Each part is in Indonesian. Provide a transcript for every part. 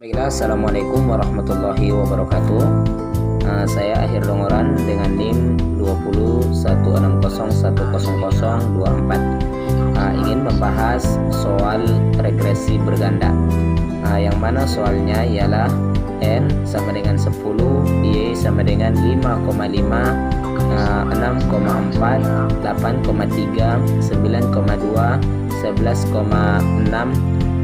Baiklah, assalamualaikum warahmatullahi wabarakatuh. Saya Akhir Dongoran dengan NIM 20160100024. Ingin membahas soal regresi berganda, yang mana soalnya ialah N sama dengan 10, Y sama dengan 5,5, 6,4, 8,3, 9,2, 11,6,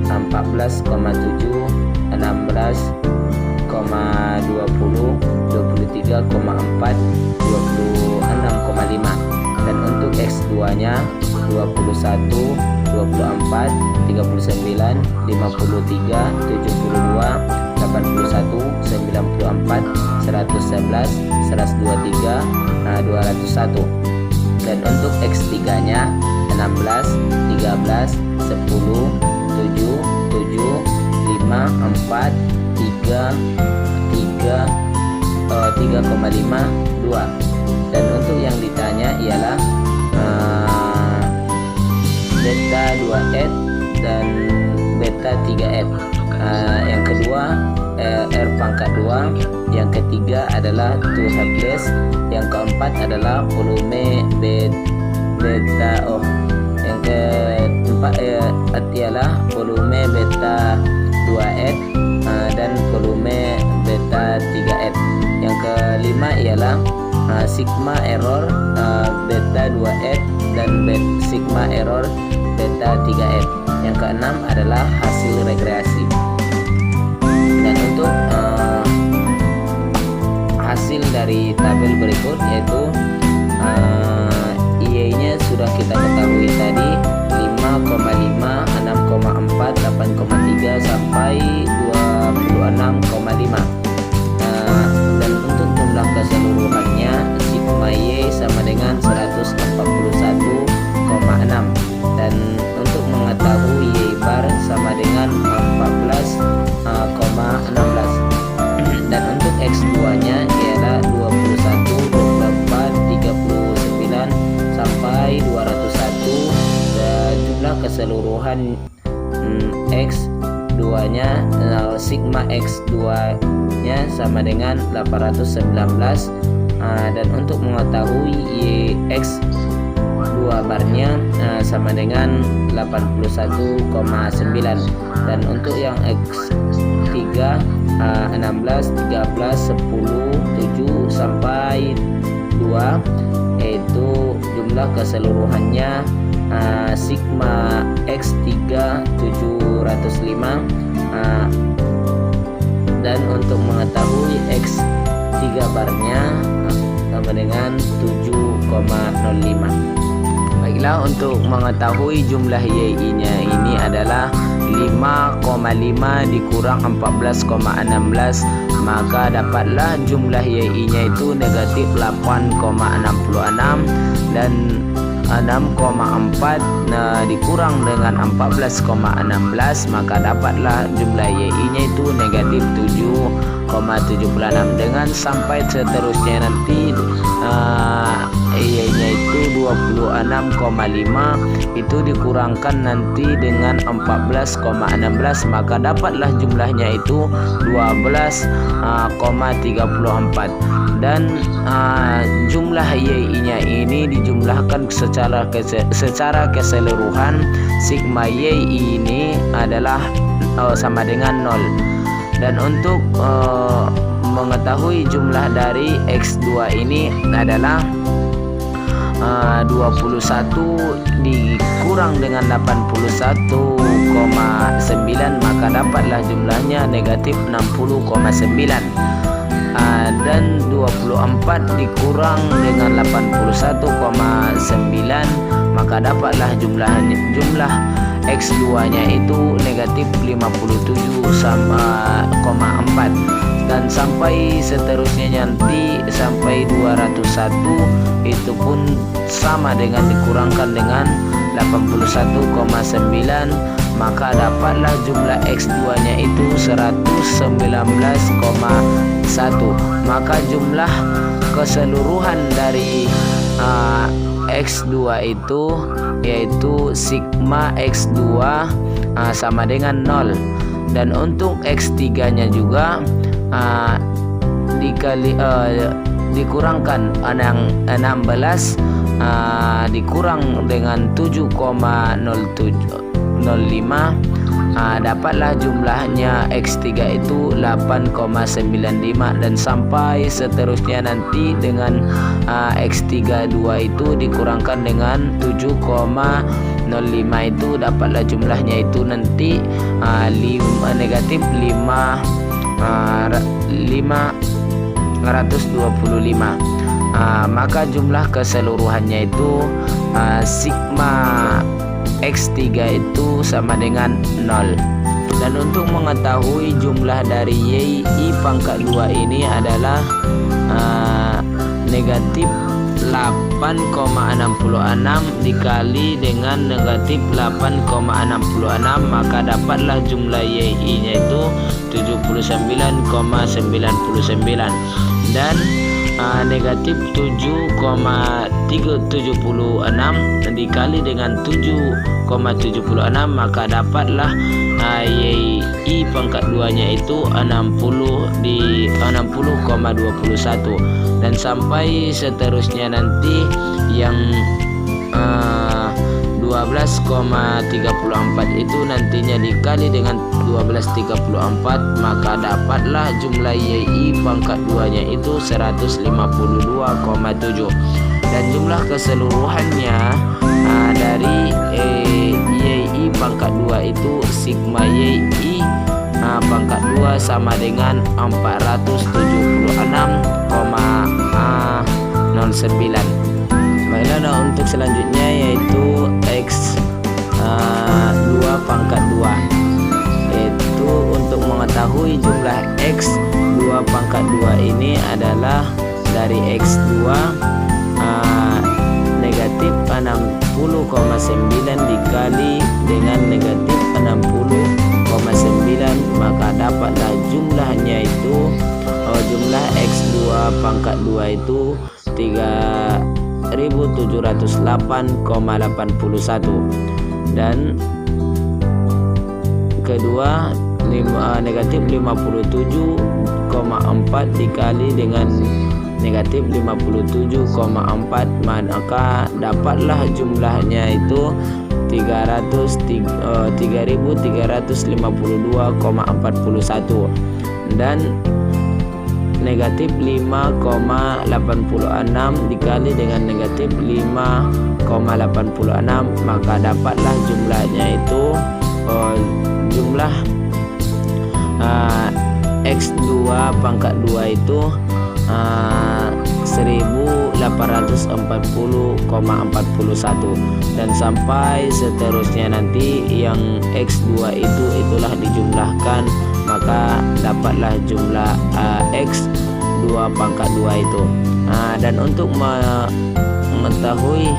14,7, 16,20, 23,4, 26,5. Dan untuk X2 nya 21, 24, 39, 53, 72, 81, 94, 111, 123, 201. Dan untuk X3 nya 16, 13, 10, 7, 5, 4, 3, 3,5, 2. Dan untuk yang ditanya ialah beta 2 dan beta 3 yang kedua R pangkat 2, yang ketiga adalah 2 helpless, yang keempat adalah volume beta yang keempat ialah volume beta 2 dan volume beta 3 yang kelima ialah sigma error beta 2 dan sigma error beta 3 yang keenam adalah hasil regresi. Dan untuk hasil dari tabel berikut yaitu Y nya sudah kita ketahui tadi 5,5, 6,4, 8,3 sampai 26,5. Dan untuk jumlah keseluruhannya sigma Y sama dengan 141,6. Dan untuk mengetahui Y bar sama dengan 14,16. Dan untuk X2 nya ialah 21, 24, 39 sampai 201. Dan jumlah keseluruhan X2 nya sigma X2 nya sama dengan 819. Dan untuk mengetahui YX2 barnya sama dengan 81,9. Dan untuk yang X3 16, 13, 10, 7 sampai 2 yaitu jumlah keseluruhannya sigma X3 705. Dan untuk mengetahui X3 barnya sama dengan 7,05. Baiklah, untuk mengetahui jumlah YI nya ini adalah 5,5 dikurang 14,16, maka dapatlah jumlah YI nya itu negatif 8,66. Dan 6,4 dikurang dengan 14,16, maka dapatlah jumlah YI nya itu negatif 7,76. Dengan sampai seterusnya nanti Y nya itu 26,5 itu dikurangkan nanti dengan 14,16, maka dapatlah jumlahnya itu 12,34. Dan jumlah YI nya ini dijumlahkan secara keseluruhan. Sigma YI ini adalah sama dengan 0. Dan untuk mengetahui jumlah dari X2 ini adalah 21 dikurang dengan 81,9, maka dapatlah jumlahnya negatif 60,9. Dan 24 dikurang dengan 81,9, maka dapatlah jumlah X2 nya itu negatif 57,4. Dan sampai seterusnya nanti sampai 201 itu pun sama dengan dikurangkan dengan 81,9, maka dapatlah jumlah X2 nya itu 119,1. Maka jumlah keseluruhan dari X2 itu yaitu sigma X2 sama dengan 0. Dan untuk X3 nya juga dikurangkan 16 dikurang dengan 7,05, dapatlah jumlahnya X3 itu 8,95, dan sampai seterusnya nanti dengan X32 itu dikurangkan dengan 7,05 itu dapatlah jumlahnya itu nanti negatif 525. Maka jumlah keseluruhannya itu sigma X3 itu sama dengan 0. Dan untuk mengetahui jumlah dari Y pangkat 2 ini adalah negatif 8,66 dikali dengan negatif 8,66, maka dapatlah jumlah YI nya itu 79,99. Dan negatif 7,376 dikali dengan 7,76, maka dapatlah YI pangkat 2 nya itu 60,21. Dan sampai seterusnya nanti yang 12,34 itu nantinya dikali dengan 12,34, maka dapatlah jumlah YI pangkat 2 nya itu 152,7. Dan jumlah keseluruhannya dari YI pangkat 2 itu sigma YI pangkat 2 sama dengan 476,09. Baiklah, untuk selanjutnya yaitu X2 pangkat 2, yaitu untuk mengetahui jumlah X2 pangkat 2 ini adalah dari X2 negatif 60,9 dikali dengan negatif 60,9, maka dapatlah jumlahnya itu jumlah X2 pangkat 2 itu 3.708,81. Dan kedua negatif 57,4 dikali dengan negatif 57,4, maka dapatlah jumlahnya itu 3.352,41. Dan negatif 5,86 dikali dengan negatif 5,86, maka dapatlah jumlahnya itu jumlah X2 pangkat 2 itu 1840,41. Dan sampai seterusnya nanti yang X2 itulah dijumlahkan, maka dapatlah jumlah X2 pangkat 2 itu. Dan untuk mengetahui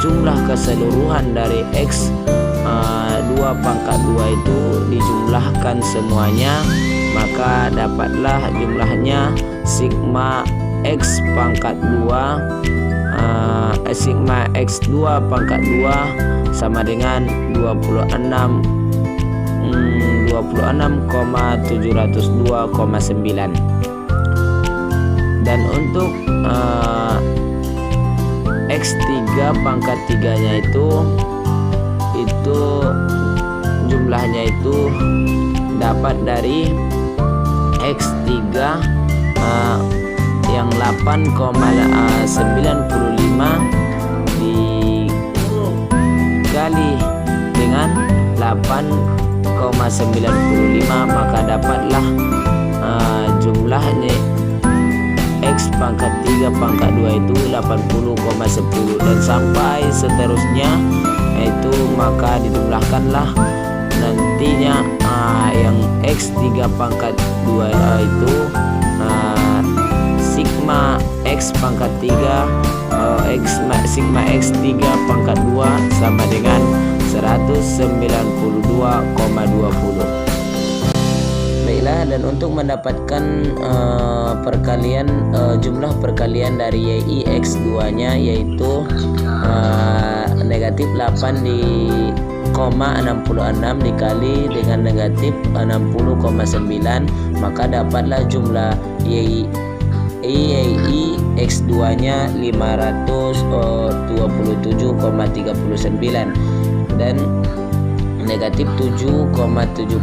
jumlah keseluruhan dari X2 pangkat 2 itu dijumlahkan semuanya, maka dapatlah jumlahnya sigma X pangkat 2 sigma X2 pangkat 2 sama dengan 26,702,9. Dan untuk X3 pangkat 3 nya itu jumlahnya itu dapat dari X3 yang 8,95 dikali dengan 8,95, maka dapatlah jumlahnya X pangkat 3 pangkat 2 itu 80,10. Dan sampai seterusnya itu maka dijumlahkanlah nantinya yang X3 pangkat 2 itu sigma X pangkat 3 sigma X3 pangkat 2 sama dengan 192,20. Baiklah, dan untuk mendapatkan jumlah perkalian dari YI X2 nya yaitu negatif 8 dikali dengan negatif 60,9, maka dapatlah jumlah YI X2 nya 527,39 dan negatif 7,76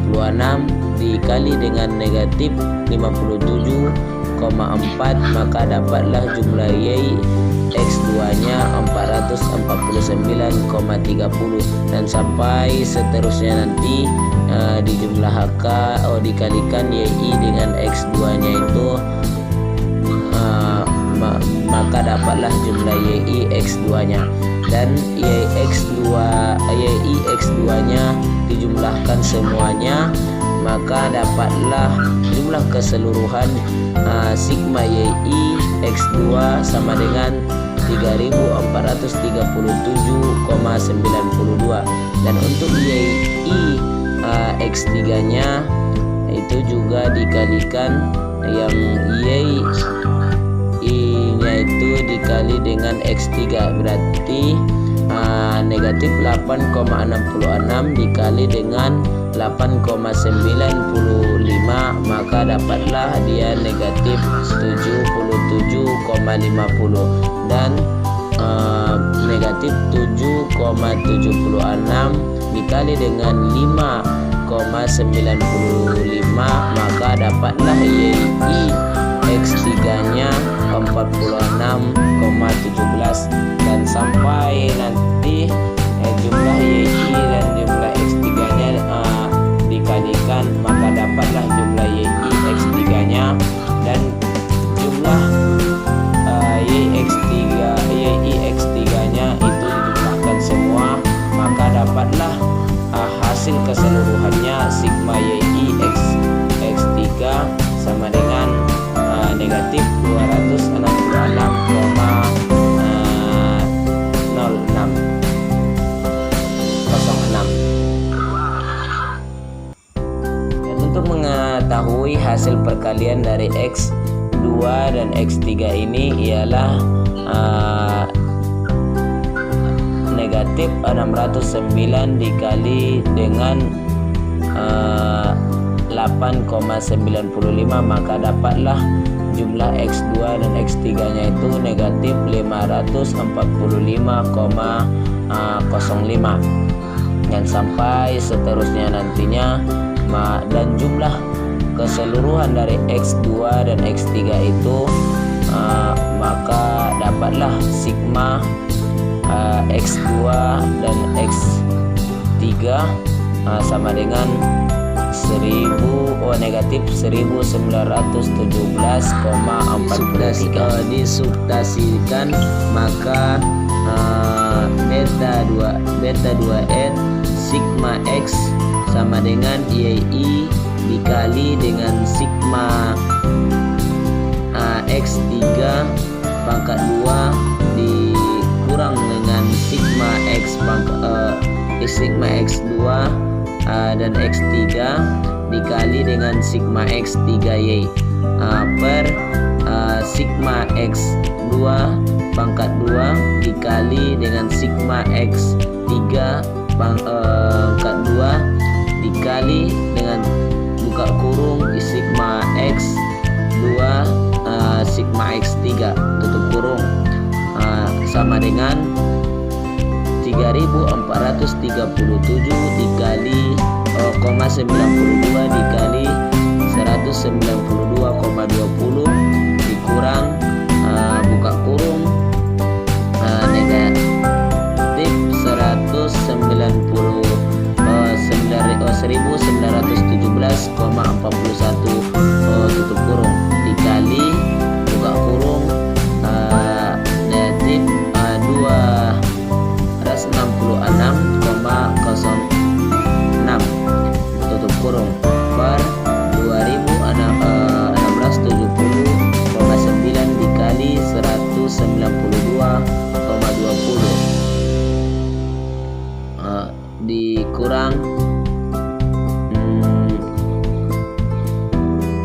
dikali dengan negatif 57,4, maka dapatlah jumlah Y X2 nya 449,30 dan sampai seterusnya nanti dikalikan YI dengan X2 nya itu maka dapatlah jumlah YI X2 nya dan YI X2 nya dijumlahkan semuanya, maka dapatlah jumlah keseluruhan sigma YI X2 sama dengan 3437,92 dan untuk YI X3 nya itu juga dikalikan yang YI nya itu dikali dengan X3 berarti negatif 8,66 dikali dengan 8,95, maka dapatlah dia negatif 77,50 dan negatif 7,76 dikali dengan 5,95, maka dapatlah YI X3 nya 46,17 dan sampai nanti jumlah YI dan jumlah X3 nya dikalikan, maka dapatlah jumlah YI X3 nya dan jumlah YI X3 nya itu dijumlahkan semua, maka dapatlah hasil keseluruhannya sigma YI X3 sama dengan negatif 266,06 dan untuk mengetahui hasil perkalian dari X2 dan X3 ini ialah negatif 609 dikali dengan 8,95, maka dapatlah jumlah X2 dan X3 nya itu negatif 545,05 dan sampai seterusnya nantinya dan jumlah keseluruhan dari X2 dan X3 itu maka dapatlah sigma X2 dan X3 sama dengan negatif 1917,43 disubtrasikan, maka beta 2n sigma X sama dengan YI dikali dengan sigma X3 pangkat 2 dikurang dengan sigma sigma X2 dan X3 dikali dengan sigma X3Y per sigma X2 pangkat 2 dikali dengan sigma X3 pangkat 2 dikali dengan buka kurung sigma X2 sigma X3 tutup kurung sama dengan 3437 dikali 0,92 dikali 192,20 dikurang buka kurung negatif 1917,41 tutup kurung dikali buka kurung negatif 266,06 tutup kurung per 2670,9 dikali 192,20 dikurang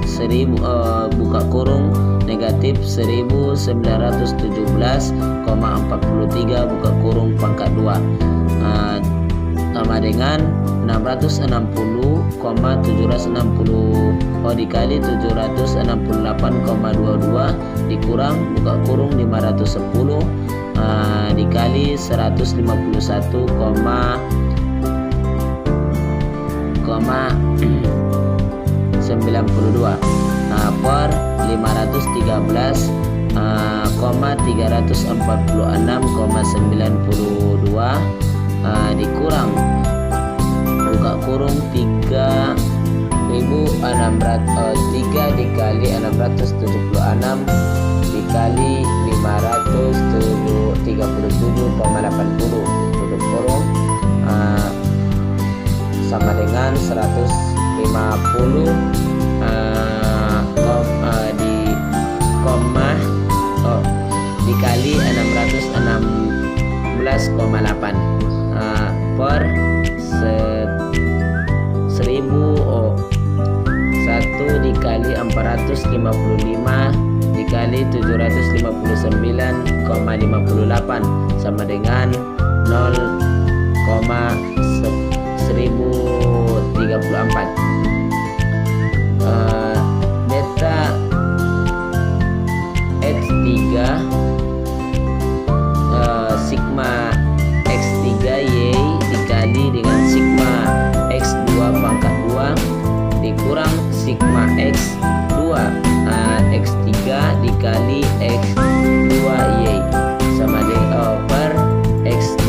1000 buka kurung negatif 1917,43 buka kurung pangkat 2 sama dengan 660,760 dikali 768,22 dikurang buka kurung 510 dikali 151,92 per 513,346,92 dikurang buka kurung 3 dikali 676 dikali 537,80 tutup kurung sama dengan 150 dikali 616,8 per 1 dikali 455 dikali 759,58 sama dengan 0,1034 beta X3 sigma X3 Y dikali dengan sigma X2 pangkat 2 dikurang sigma X2 X3 dikali X2 Y sama dengan per X2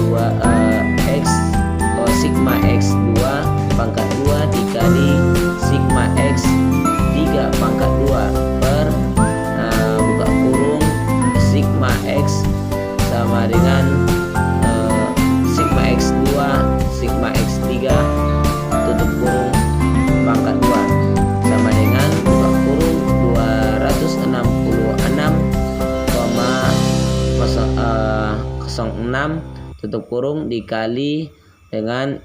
sigma X2 pangkat 2 dikali sigma X3 pangkat 2 per buka kurung sigma X sama dengan sigma X2 sigma X3 tutup kurung pangkat 2 sama dengan buka kurung 266,06 tutup kurung dikali dengan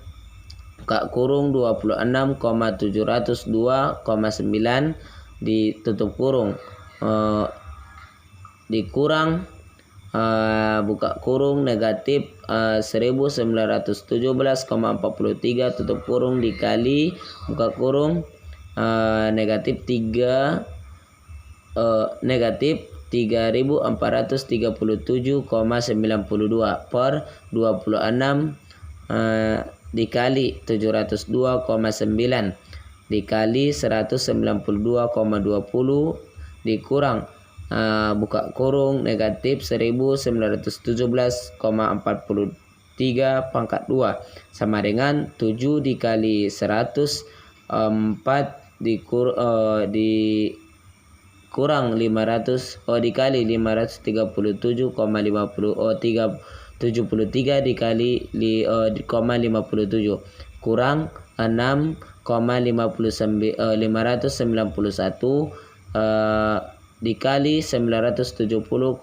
buka kurung 26,702,9 ditutup kurung dikurang buka kurung negatif 1917,43 tutup kurung dikali buka kurung negatif 3.437,92 per 26 dikali 702,9 dikali 192,20 dikurang buka kurung negatif 1917,43 pangkat 2 sama dengan 7 dikali 104 dikurang 500 dikali 537,50 73 dikali 577 kurang 591 dikali 970,94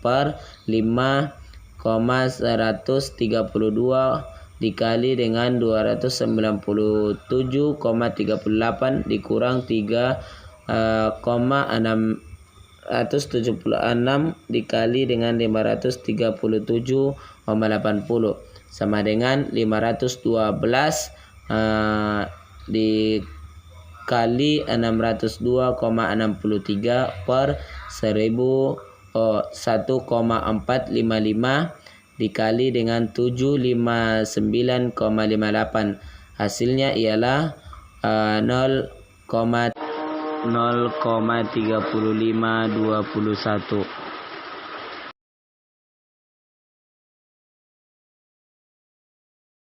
per 5,132 dikali dengan 297,38 dikurang 3,676 dikali dengan 537,80 sama dengan 512 dikali 602,63 per 1,455 dikali dengan 759,58 hasilnya ialah 0,3521.